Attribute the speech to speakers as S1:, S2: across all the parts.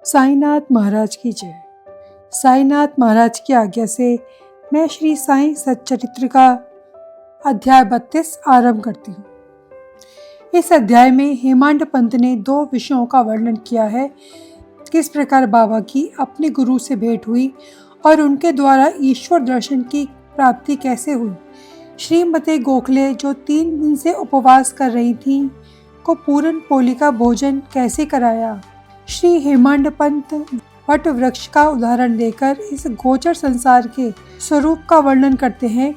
S1: साईनाथ महाराज की जय। साईनाथ महाराज की आज्ञा से मैं श्री साईं सच्चरित्र का अध्याय 32 आरंभ करती हूँ। इस अध्याय में हेमांड पंत ने 2 विषयों का वर्णन किया है। किस प्रकार बाबा की अपने गुरु से भेंट हुई और उनके द्वारा ईश्वर दर्शन की प्राप्ति कैसे हुई। श्रीमती गोखले जो 3 दिन से उपवास कर रही थीं को पूरन पोली का भोजन कैसे कराया। श्री हेमांड पंत वट वृक्ष का उदाहरण देकर इस गोचर संसार के स्वरूप का वर्णन करते हैं।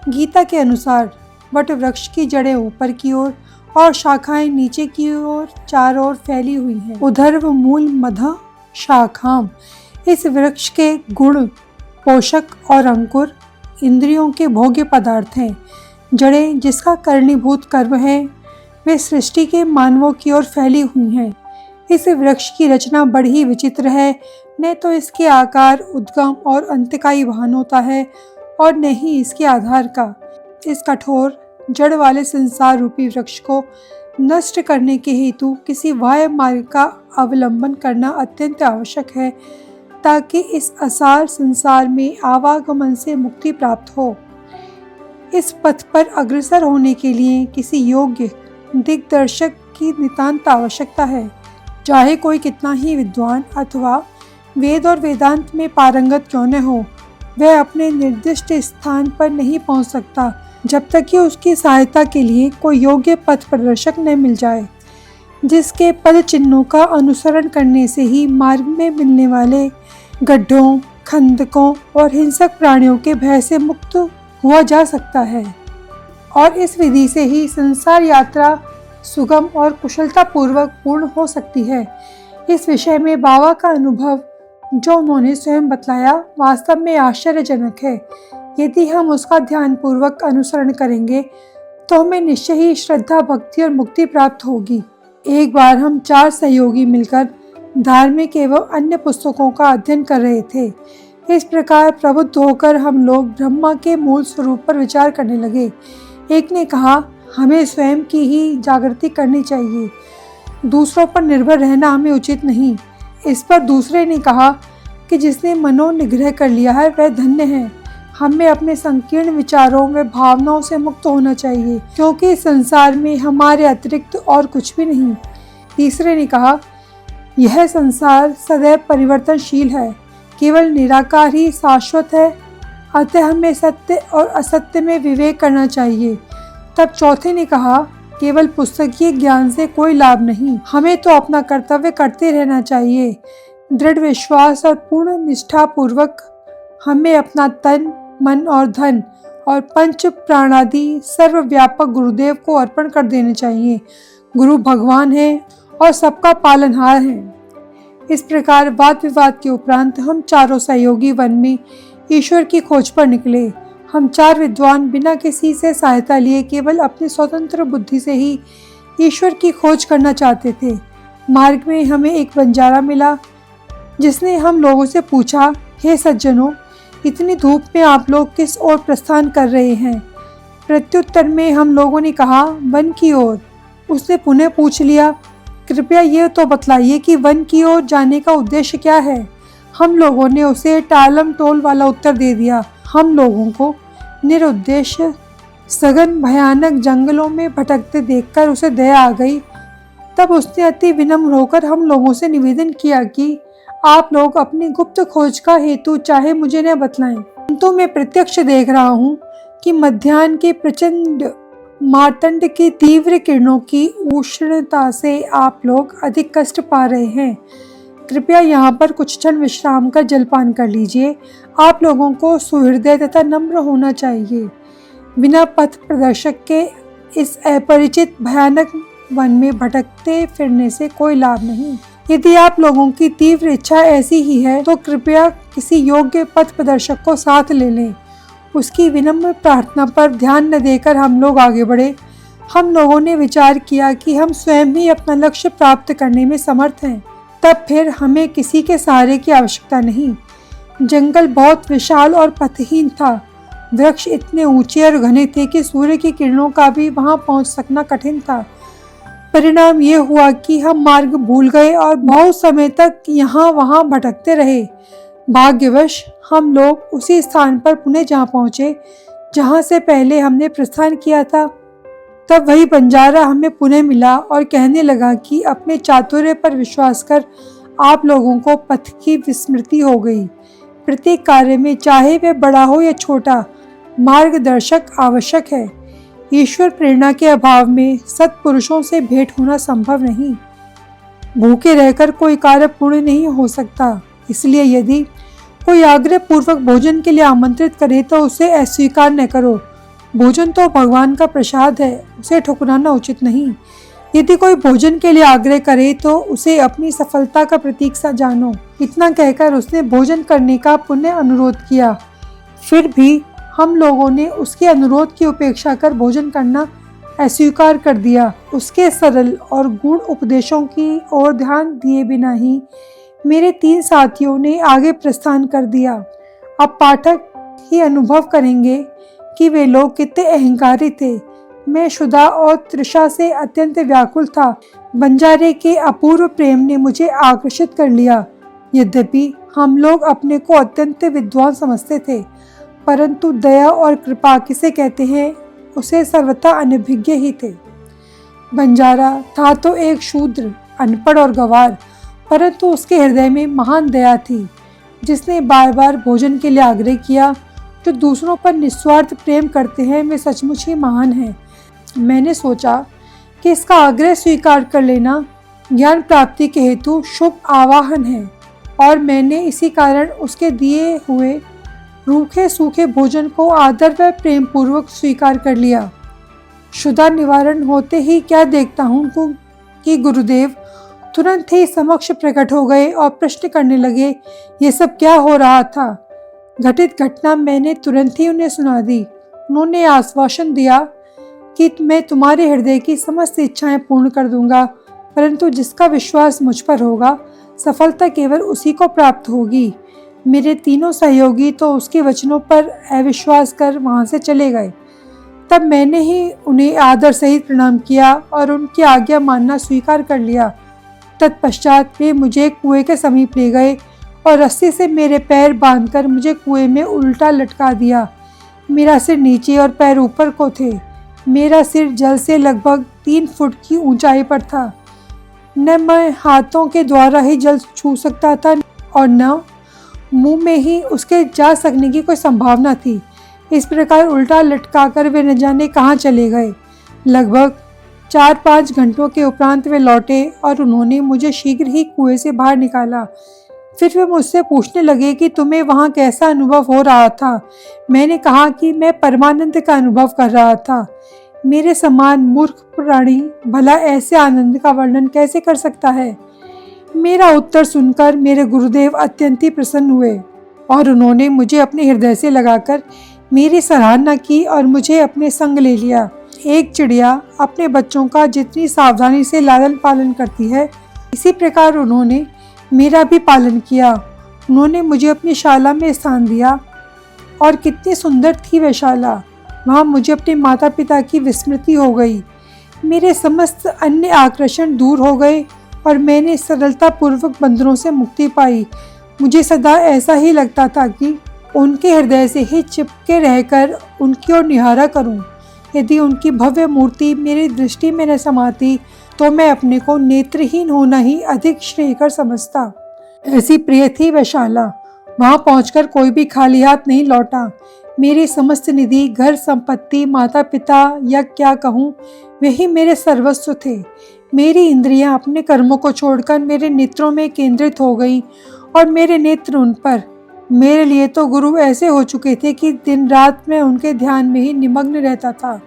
S1: गीता के अनुसार वट वृक्ष की जड़ें ऊपर की ओर और शाखाएं नीचे की ओर चारों ओर फैली हुई हैं। उधर्व मूल मधा शाखाम। इस वृक्ष के गुण पोषक और अंकुर इंद्रियों के भोग्य पदार्थ हैं। जड़ें जिसका करणीभूत कर्म है वे सृष्टि के मानवों की ओर फैली हुई हैं। इस वृक्ष की रचना बड़ी ही विचित्र है। न तो इसके आकार उद्गम और अंत का ही भान होता है और न ही इसके आधार का। इस कठोर जड़ वाले संसार रूपी वृक्ष को नष्ट करने के हेतु किसी बाह्य मार्ग का अवलंबन करना अत्यंत आवश्यक है ताकि इस असार संसार में आवागमन से मुक्ति प्राप्त हो। इस पथ पर अग्रसर होने के लिए किसी योग्य दिग्दर्शक की नितांत आवश्यकता है। चाहे कोई कितना ही विद्वान अथवा वेद और वेदांत में पारंगत क्यों न हो, वह अपने निर्दिष्ट स्थान पर नहीं पहुंच सकता जब तक कि उसकी सहायता के लिए कोई योग्य पथ प्रदर्शक न मिल जाए, जिसके पद चिन्हों का अनुसरण करने से ही मार्ग में मिलने वाले गड्ढों, खंदकों और हिंसक प्राणियों के भय से मुक्त हुआ जा सकता है। और इस विधि से ही संसार यात्रा सुगम और कुशलता पूर्वक पूर्ण हो सकती है। इस विषय में बाबा का अनुभव जो उन्होंने स्वयं बतलाया वास्तव में आश्चर्यजनक है। यदि हम उसका ध्यानपूर्वक अनुसरण करेंगे तो हमें निश्चय ही श्रद्धा, भक्ति और मुक्ति प्राप्त होगी। एक बार हम 4 सहयोगी मिलकर धार्मिक एवं अन्य पुस्तकों का अध्ययन कर रहे थे। इस प्रकार प्रबुद्ध होकर हम लोग ब्रह्मा के मूल स्वरूप पर विचार करने लगे। एक ने कहा, हमें स्वयं की ही जागृति करनी चाहिए, दूसरों पर निर्भर रहना हमें उचित नहीं। इस पर दूसरे ने कहा कि जिसने मनोनिग्रह कर लिया है वह धन्य है। हमें अपने संकीर्ण विचारों व भावनाओं से मुक्त होना चाहिए क्योंकि इस संसार में हमारे अतिरिक्त और कुछ भी नहीं। तीसरे ने कहा, यह संसार सदैव परिवर्तनशील है, केवल निराकार ही शाश्वत है, अतः हमें सत्य और असत्य में विवेक करना चाहिए। तब चौथे ने कहा, केवल पुस्तकीय ज्ञान से कोई लाभ नहीं, हमें तो अपना कर्तव्य करते रहना चाहिए। दृढ़ विश्वास और पूर्ण निष्ठा पूर्वक हमें अपना तन, मन और धन और पंच प्राणादि सर्वव्यापक गुरुदेव को अर्पण कर देने चाहिए। गुरु भगवान है और सबका पालनहार है। इस प्रकार वाद विवाद के उपरांत हम चारों सहयोगी वन में ईश्वर की खोज पर निकले। हम 4 विद्वान बिना किसी से सहायता लिए केवल अपनी स्वतंत्र बुद्धि से ही ईश्वर की खोज करना चाहते थे। मार्ग में हमें एक बंजारा मिला जिसने हम लोगों से पूछा, हे सज्जनों, इतनी धूप में आप लोग किस ओर प्रस्थान कर रहे हैं। प्रत्युत्तर में हम लोगों ने कहा, वन की ओर। उसने पुनः पूछ लिया, कृपया यह तो बतलाइए कि वन की ओर जाने का उद्देश्य क्या है। हम लोगों ने उसे टालम टोल वाला उत्तर दे दिया। हम लोगों को निरुद्देश्य सघन भयानक जंगलों में भटकते देखकर उसे दया आ गई। तब उसने अति विनम्र होकर हम लोगों से निवेदन किया कि आप लोग अपनी गुप्त खोज का हेतु चाहे मुझे न बतलाएं, किंतु मैं प्रत्यक्ष देख रहा हूँ कि मध्याह्न के प्रचंड मार्तंड की तीव्र किरणों की उष्णता से आप लोग अधिक कष्ट पा रहे हैं। कृपया यहाँ पर कुछ क्षण विश्राम कर जलपान कर लीजिए। आप लोगों को सुहृदय तथा नम्र होना चाहिए। बिना पथ प्रदर्शक के इस अपरिचित भयानक वन में भटकते फिरने से कोई लाभ नहीं। यदि आप लोगों की तीव्र इच्छा ऐसी ही है तो कृपया किसी योग्य पथ प्रदर्शक को साथ ले लें। उसकी विनम्र प्रार्थना पर ध्यान न देकर हम लोग आगे बढ़े। हम लोगों ने विचार किया कि हम स्वयं ही अपना लक्ष्य प्राप्त करने में समर्थ हैं। तब फिर हमें किसी के सहारे की आवश्यकता नहीं। जंगल बहुत विशाल और पथहीन था। वृक्ष इतने ऊंचे और घने थे कि सूर्य की किरणों का भी वहां पहुंच सकना कठिन था। परिणाम ये हुआ कि हम मार्ग भूल गए और बहुत समय तक यहाँ वहाँ भटकते रहे। भाग्यवश हम लोग उसी स्थान पर पुनः जा पहुँचे जहाँ से पहले हमने प्रस्थान किया था। तब वही बंजारा हमें पुनः मिला और कहने लगा कि अपने चातुर्य पर विश्वास कर आप लोगों को पथ की विस्मृति हो गई। प्रत्येक कार्य में, चाहे वह बड़ा हो या छोटा, मार्गदर्शक आवश्यक है। ईश्वर प्रेरणा के अभाव में सत्पुरुषों से भेंट होना संभव नहीं। भूखे रहकर कोई कार्य पूर्ण नहीं हो सकता। इसलिए यदि कोई आग्रह पूर्वक भोजन के लिए आमंत्रित करे तो उसे अस्वीकार न करो। भोजन तो भगवान का प्रसाद है, उसे ठुकराना उचित नहीं। यदि कोई भोजन के लिए आग्रह करे तो उसे अपनी सफलता का प्रतीक सा जानो। इतना कहकर उसने भोजन करने का पुनः अनुरोध किया। फिर भी हम लोगों ने उसके अनुरोध की उपेक्षा कर भोजन करना अस्वीकार कर दिया। उसके सरल और गूढ़ उपदेशों की ओर ध्यान दिए बिना ही मेरे 3 साथियों ने आगे प्रस्थान कर दिया। अब पाठक ही अनुभव करेंगे कि वे लोग कितने अहंकारी थे। मैं क्षुधा और तृषा से अत्यंत व्याकुल था। बंजारे के अपूर्व प्रेम ने मुझे आकर्षित कर लिया। यद्यपि हम लोग अपने को अत्यंत विद्वान समझते थे, परंतु दया और कृपा किसे कहते हैं, उसे सर्वथा अनभिज्ञ ही थे। बंजारा था तो एक शूद्र, अनपढ़ और गंवार, परंतु उसके हृदय में महान दया थी, जिसने बार बार भोजन के लिए आग्रह किया। जो दूसरों पर निस्वार्थ प्रेम करते हैं वे सचमुच ही महान हैं। मैंने सोचा कि इसका आग्रह स्वीकार कर लेना ज्ञान प्राप्ति के हेतु शुभ आवाहन है, और मैंने इसी कारण उसके दिए हुए रूखे सूखे भोजन को आदर व प्रेम पूर्वक स्वीकार कर लिया। क्षुधा निवारण होते ही क्या देखता हूँ कि गुरुदेव तुरंत ही समक्ष प्रकट हो गए और प्रश्न करने लगे, ये सब क्या हो रहा था। घटित घटना मैंने तुरंत ही उन्हें सुना दी। उन्होंने आश्वासन दिया कि मैं तुम्हारे हृदय की समस्त इच्छाएं पूर्ण कर दूंगा, परंतु जिसका विश्वास मुझ पर होगा सफलता केवल उसी को प्राप्त होगी। मेरे तीनों सहयोगी तो उसके वचनों पर अविश्वास कर वहां से चले गए। तब मैंने ही उन्हें आदर सहित प्रणाम किया और उनकी आज्ञा मानना स्वीकार कर लिया। तत्पश्चात वे मुझे कुएं के समीप ले गए और रस्सी से मेरे पैर बांधकर मुझे कुएं में उल्टा लटका दिया। मेरा सिर नीचे और पैर ऊपर को थे। मेरा सिर जल से लगभग 3 फुट की ऊंचाई पर था। न मैं हाथों के द्वारा ही जल छू सकता था और न मुंह में ही उसके जा सकने की कोई संभावना थी। इस प्रकार उल्टा लटकाकर वे न जाने कहाँ चले गए। लगभग 4-5 घंटों के उपरांत वे लौटे और उन्होंने मुझे शीघ्र ही कुएं से बाहर निकाला। फिर वे मुझसे पूछने लगे कि तुम्हें वहाँ कैसा अनुभव हो रहा था। मैंने कहा कि मैं परमानंद का अनुभव कर रहा था। मेरे समान मूर्ख प्राणी भला ऐसे आनंद का वर्णन कैसे कर सकता है। मेरा उत्तर सुनकर मेरे गुरुदेव अत्यंत ही प्रसन्न हुए और उन्होंने मुझे अपने हृदय से लगाकर मेरी सराहना की और मुझे अपने संग ले लिया। एक चिड़िया अपने बच्चों का जितनी सावधानी से लालन पालन करती है, इसी प्रकार उन्होंने मेरा भी पालन किया। उन्होंने मुझे अपनी शाला में स्थान दिया और कितनी सुंदर थी वह शाला। वहाँ मुझे अपने माता पिता की विस्मृति हो गई। मेरे समस्त अन्य आकर्षण दूर हो गए और मैंने सरलता पूर्वक बंधनों से मुक्ति पाई। मुझे सदा ऐसा ही लगता था कि उनके हृदय से ही चिपके रहकर उनकी ओर निहारा करूं। यदि उनकी भव्य मूर्ति मेरी दृष्टि में न समाती तो मैं अपने को नेत्रहीन होना ही अधिक श्रेयकर समझता। ऐसी प्रिय थी वह शाला। वहाँ पहुंचकर कोई भी खाली हाथ नहीं लौटा। मेरी समस्त निधि, घर संपत्ति, माता पिता या क्या कहूँ, वही मेरे सर्वस्व थे। मेरी इंद्रियां अपने कर्मों को छोड़कर मेरे नेत्रों में केंद्रित हो गईं और मेरे नेत्र उन पर। मेरे लिए तो गुरु ऐसे हो चुके थे कि दिन रात मैं उनके ध्यान में ही निमग्न रहता था।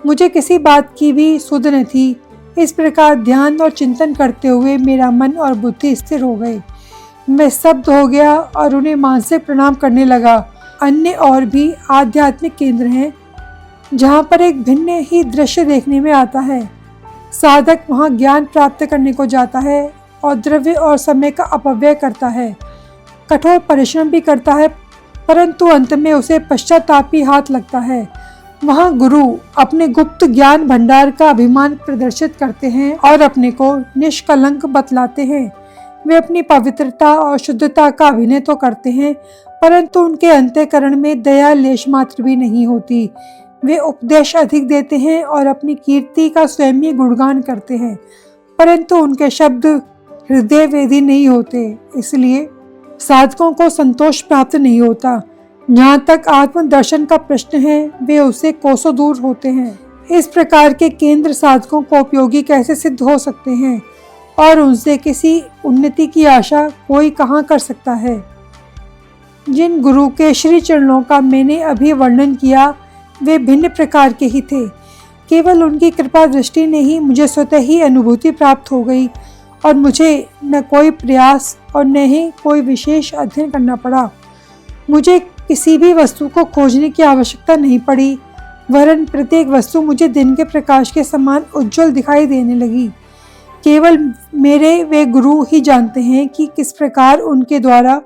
S1: मुझे किसी बात की भी सुध न थी। इस प्रकार ध्यान और चिंतन करते हुए मेरा मन और बुद्धि स्थिर हो गए। मैं स्तब्ध हो गया और उन्हें मानसिक प्रणाम करने लगा। अन्य और भी आध्यात्मिक केंद्र हैं जहाँ पर एक भिन्न ही दृश्य देखने में आता है। साधक वहाँ ज्ञान प्राप्त करने को जाता है और द्रव्य और समय का अपव्यय करता है, कठोर परिश्रम भी करता है, परंतु अंत में उसे पश्चाताप ही हाथ लगता है। वहाँ गुरु अपने गुप्त ज्ञान भंडार का अभिमान प्रदर्शित करते हैं और अपने को निष्कलंक बतलाते हैं। वे अपनी पवित्रता और शुद्धता का अभिनय तो करते हैं, परंतु उनके अंतःकरण में दया लेश मात्र भी नहीं होती। वे उपदेश अधिक देते हैं और अपनी कीर्ति का स्वयं ही गुणगान करते हैं, परंतु उनके शब्द हृदय वेदी नहीं होते, इसलिए साधकों को संतोष प्राप्त नहीं होता। जहाँ तक आत्मदर्शन का प्रश्न है, वे उससे कोसों दूर होते हैं। इस प्रकार के केंद्र साधकों को उपयोगी कैसे सिद्ध हो सकते हैं और उनसे किसी उन्नति की आशा कोई कहाँ कर सकता है। जिन गुरु के श्री चरणों का मैंने अभी वर्णन किया, वे भिन्न प्रकार के ही थे। केवल उनकी कृपा दृष्टि ने ही मुझे स्वतः ही अनुभूति प्राप्त हो गई और मुझे न कोई प्रयास और न ही कोई विशेष अध्ययन करना पड़ा। मुझे किसी भी वस्तु को खोजने की आवश्यकता नहीं पड़ी, वरन प्रत्येक वस्तु मुझे दिन के प्रकाश के समान उज्जवल दिखाई देने लगी। केवल मेरे वे गुरु ही जानते हैं कि किस प्रकार उनके द्वारा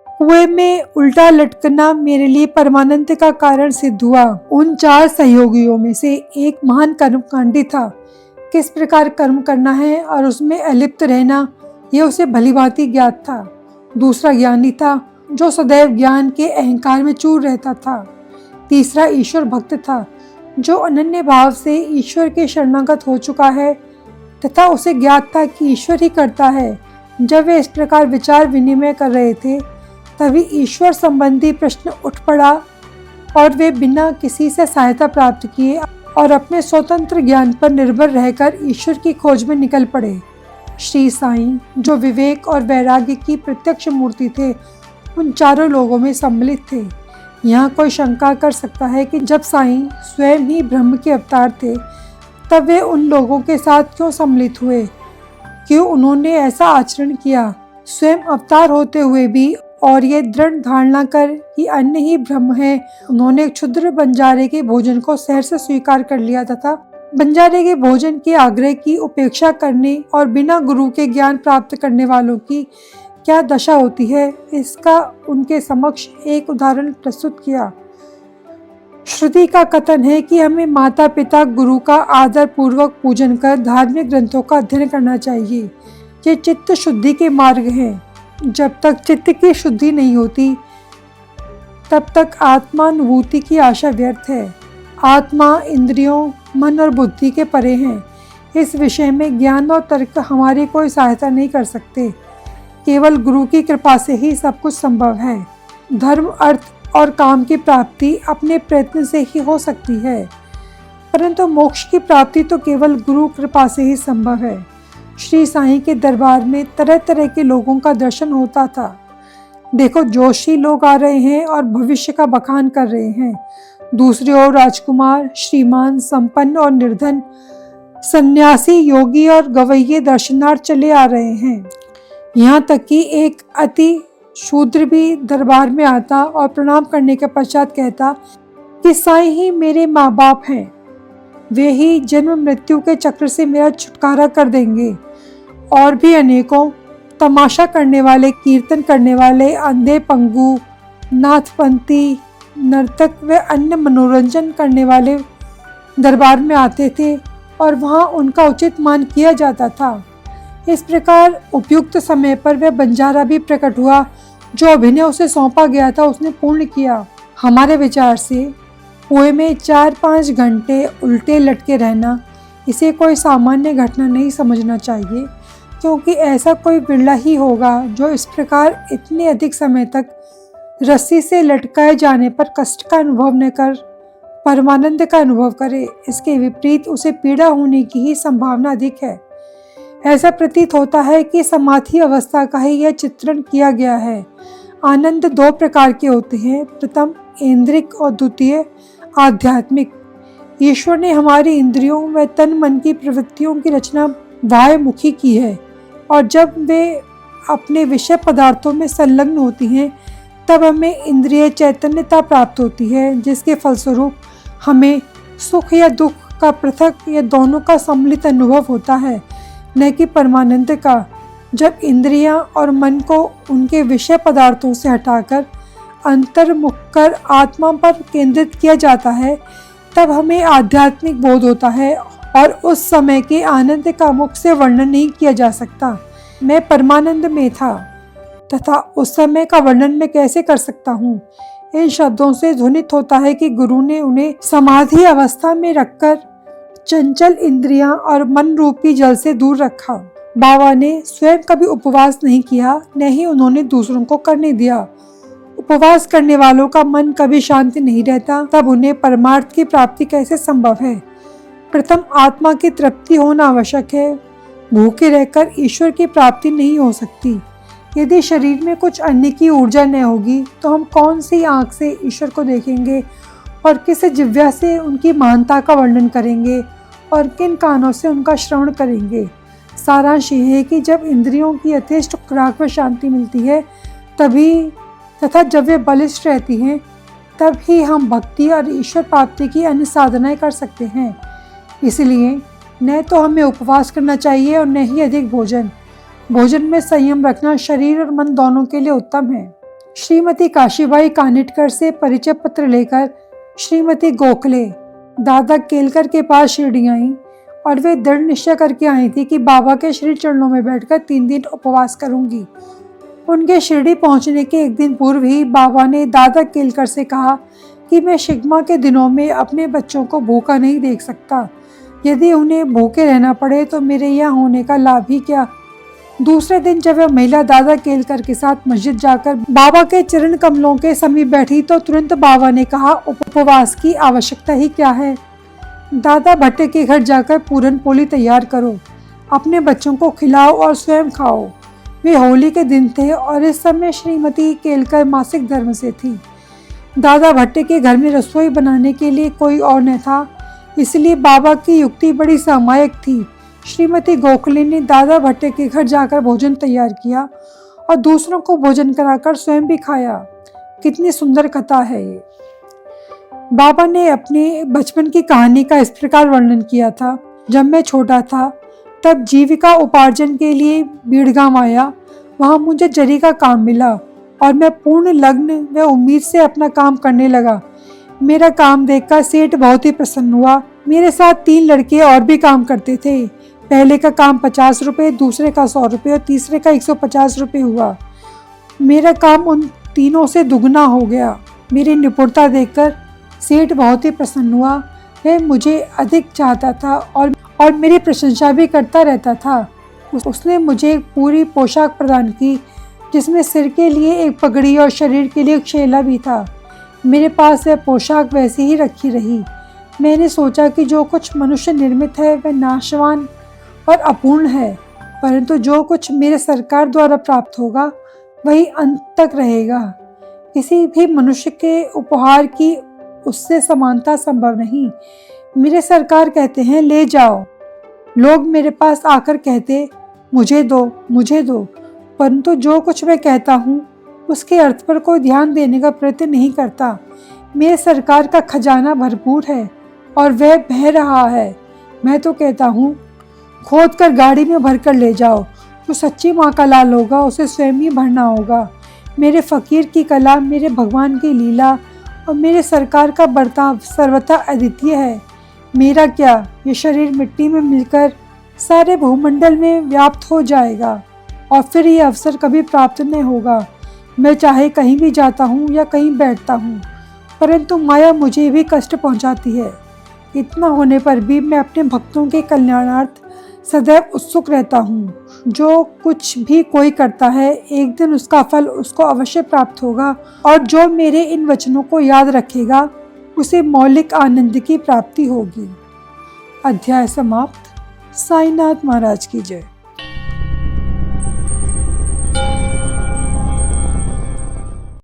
S1: कुएं में उल्टा लटकना मेरे लिए परमानंद का कारण सिद्ध हुआ। उन 4 सहयोगियों में से एक महान कर्मकांडी था। किस प्रकार कर्म करना है और उसमें अलिप्त रहना, यह उसे भलीभांति ज्ञात था। दूसरा ज्ञानी था, जो सदैव ज्ञान के अहंकार में चूर रहता था। तीसरा ईश्वर भक्त था, जो अनन्य भाव से ईश्वर के शरणागत हो चुका है तथा उसे ज्ञात था कि ईश्वर ही करता है। जब वे इस प्रकार विचार विनिमय कर रहे थे, तभी ईश्वर संबंधी प्रश्न उठ पड़ा और वे बिना किसी से सहायता प्राप्त किए और अपने स्वतंत्र ज्ञान पर निर्भर रहकर ईश्वर की खोज में निकल पड़े। श्री साईं, जो विवेक और वैराग्य की प्रत्यक्ष मूर्ति थे, उन चारों लोगों में सम्मिलित थे। यहाँ कोई शंका कर सकता है कि जब साईं स्वयं ही ब्रह्म के अवतार थे, तब वे उन लोगों के साथ क्यों सम्मिलित हुए? क्यों उन्होंने ऐसा आचरण किया? स्वयं अवतार होते हुए भी और ये दृढ़ धारणा कर कि अन्य ही ब्रह्म है, उन्होंने क्षुद्र बंजारे के भोजन को सहर्ष से स्वीकार कर लिया तथा बंजारे के भोजन के आग्रह की उपेक्षा करने और बिना गुरु के ज्ञान प्राप्त करने वालों की क्या दशा होती है, इसका उनके समक्ष एक उदाहरण प्रस्तुत किया। श्रुति का कथन है कि हमें माता पिता गुरु का आदर पूर्वक पूजन कर धार्मिक ग्रंथों का अध्ययन करना चाहिए। ये चित्त शुद्धि के मार्ग हैं। जब तक चित्त की शुद्धि नहीं होती, तब तक आत्मानुभूति की आशा व्यर्थ है। आत्मा इंद्रियों, मन और बुद्धि के परे हैं। इस विषय में ज्ञान और तर्क हमारी कोई सहायता नहीं कर सकते। केवल गुरु की कृपा से ही सब कुछ संभव है। धर्म, अर्थ और काम की प्राप्ति अपने प्रयत्न से ही हो सकती है, परंतु मोक्ष की प्राप्ति तो केवल गुरु कृपा से ही संभव है। श्री साईं के दरबार में तरह तरह के लोगों का दर्शन होता था। देखो, जोशी लोग आ रहे हैं और भविष्य का बखान कर रहे हैं। दूसरी ओर राजकुमार, श्रीमान, संपन्न और निर्धन, सन्यासी, योगी और गवैये दर्शनार्थ चले आ रहे हैं। यहाँ तक कि एक अति शूद्र भी दरबार में आता और प्रणाम करने के पश्चात कहता कि साईं ही मेरे माँ बाप हैं, वे ही जन्म मृत्यु के चक्र से मेरा छुटकारा कर देंगे। और भी अनेकों तमाशा करने वाले, कीर्तन करने वाले, अंधे, पंगु, नाथपंथी, नर्तक व अन्य मनोरंजन करने वाले दरबार में आते थे और वहाँ उनका उचित मान किया जाता था। इस प्रकार उपयुक्त समय पर वह बंजारा भी प्रकट हुआ। जो अभिनय उसे सौंपा गया था, उसने पूर्ण किया। हमारे विचार से कुएं में 4-5 घंटे उल्टे लटके रहना, इसे कोई सामान्य घटना नहीं समझना चाहिए, क्योंकि ऐसा कोई बिरला ही होगा जो इस प्रकार इतने अधिक समय तक रस्सी से लटकाए जाने पर कष्ट का अनुभव न कर परमानंद का अनुभव करे। इसके विपरीत उसे पीड़ा होने की ही संभावना अधिक है। ऐसा प्रतीत होता है कि समाधि अवस्था का ही यह चित्रण किया गया है। आनंद 2 प्रकार के होते हैं, प्रथम इंद्रिक और द्वितीय आध्यात्मिक। ईश्वर ने हमारी इंद्रियों व तन मन की प्रवृत्तियों की रचना वायुमुखी की है, और जब वे अपने विषय पदार्थों में संलग्न होती हैं, तब हमें इंद्रिय चैतन्यता प्राप्त होती है, जिसके फलस्वरूप हमें सुख या दुख का पृथक या दोनों का सम्मिलित अनुभव होता है, न कि परमानंद का। जब इंद्रियां और मन को उनके विषय पदार्थों से हटाकर अंतर्मुख कर आत्मा पर केंद्रित किया जाता है, तब हमें आध्यात्मिक बोध होता है और उस समय के आनंद का मुख से वर्णन नहीं किया जा सकता। मैं परमानंद में था तथा उस समय का वर्णन मैं कैसे कर सकता हूँ। इन शब्दों से ध्वनित होता है कि गुरु ने उन्हें समाधि अवस्था में रखकर चंचल इंद्रियां और मन रूपी जल से दूर रखा। बाबा ने स्वयं कभी उपवास नहीं किया, न ही उन्होंने दूसरों को करने दिया। उपवास करने वालों का मन कभी शांति नहीं रहता, तब उन्हें परमार्थ की प्राप्ति कैसे संभव है। प्रथम आत्मा की तृप्ति होना आवश्यक है। भूखे रहकर ईश्वर की प्राप्ति नहीं हो सकती। यदि शरीर में कुछ अन्न की ऊर्जा न होगी तो हम कौन सी आंख से ईश्वर को देखेंगे और किस जिह्वा से उनकी महानता का वर्णन करेंगे और किन कानों से उनका श्रवण करेंगे। सारांश ये है कि जब इंद्रियों की यथेष्ट खुराक व शांति मिलती है तभी तथा जब वे बलिष्ठ रहती हैं तब ही हम भक्ति और ईश्वर प्राप्ति की अन्य साधनाएं कर सकते हैं। इसलिए न तो हमें उपवास करना चाहिए और न ही अधिक भोजन। भोजन में संयम रखना शरीर और मन दोनों के लिए उत्तम है। श्रीमती काशीबाई कानिटकर से परिचय पत्र लेकर श्रीमती गोखले दादा केलकर के पास शिरडी आई और वे दृढ़ निश्चय करके आई थी कि बाबा के श्री चरणों में बैठकर 3 दिन उपवास करूंगी। उनके शिरडी पहुंचने के एक दिन पूर्व ही बाबा ने दादा केलकर से कहा कि मैं शिग्मा के दिनों में अपने बच्चों को भूखा नहीं देख सकता। यदि उन्हें भूखे रहना पड़े तो मेरे यहाँ होने का लाभ ही क्या। दूसरे दिन जब वह महिला दादा केलकर के साथ मस्जिद जाकर बाबा के चरण कमलों के समीप बैठी तो तुरंत बाबा ने कहा, उपवास की आवश्यकता ही क्या है। दादा भट्टे के घर जाकर पूरन पोली तैयार करो, अपने बच्चों को खिलाओ और स्वयं खाओ। वे होली के दिन थे और इस समय श्रीमती केलकर मासिक धर्म से थी। दादा भट्टे के घर में रसोई बनाने के लिए कोई और न था, इसलिए बाबा की युक्ति बड़ी सामायिक थी। श्रीमती गोखले ने दादा भट्टे के घर जाकर भोजन तैयार किया और दूसरों को भोजन कराकर स्वयं भी खाया। कितनी सुंदर कथा है ये। बाबा ने अपने बचपन की कहानी का इस प्रकार वर्णन किया था। जब मैं छोटा था तब जीविका उपार्जन के लिए बीड़गांव आया। वहाँ मुझे जरी का काम मिला और मैं पूर्ण लग्न व उम्मीद से अपना काम करने लगा। मेरा काम देखकर सेठ बहुत ही प्रसन्न हुआ। मेरे साथ 3 लड़के और भी काम करते थे। पहले का काम 50 रुपये, दूसरे का 100 रुपये और तीसरे का 150 रुपये हुआ। मेरा काम उन तीनों से दुगना हो गया। मेरी निपुणता देखकर सेठ बहुत ही प्रसन्न हुआ। वह मुझे अधिक चाहता था और मेरी प्रशंसा भी करता रहता था। उसने मुझे एक पूरी पोशाक प्रदान की जिसमें सिर के लिए एक पगड़ी और शरीर के लिए एक शेला भी था। मेरे पास वह पोशाक वैसी ही रखी रही। मैंने सोचा कि जो कुछ मनुष्य निर्मित है वह नाशवान और अपूर्ण है, परंतु जो कुछ मेरे सरकार द्वारा प्राप्त होगा वही अंत तक रहेगा। किसी भी मनुष्य के उपहार की उससे समानता संभव नहीं। मेरे सरकार कहते हैं ले जाओ। लोग मेरे पास आकर कहते मुझे दो, मुझे दो, परंतु जो कुछ मैं कहता हूँ उसके अर्थ पर कोई ध्यान देने का प्रयत्न नहीं करता। मेरे सरकार का खजाना भरपूर है और वह बह रहा है। मैं तो कहता हूँ खोद कर गाड़ी में भरकर ले जाओ। जो सच्ची माँ का लाल होगा उसे स्वयं ही भरना होगा। मेरे फकीर की कला, मेरे भगवान की लीला और मेरे सरकार का बर्ताव सर्वथा अद्वितीय है। मेरा क्या, ये शरीर मिट्टी में मिलकर सारे भूमंडल में व्याप्त हो जाएगा और फिर ये अवसर कभी प्राप्त नहीं होगा। मैं चाहे कहीं भी जाता हूँ या कहीं बैठता हूँ, परंतु माया मुझे भी कष्ट पहुँचाती है। इतना होने पर भी मैं अपने भक्तों के कल्याणार्थ सदैव उत्सुक रहता हूँ। जो कुछ भी कोई करता है एक दिन उसका फल उसको अवश्य प्राप्त होगा और जो मेरे इन वचनों को याद रखेगा उसे मौलिक आनंद की प्राप्ति होगी। अध्याय समाप्त। साईनाथ महाराज की जय।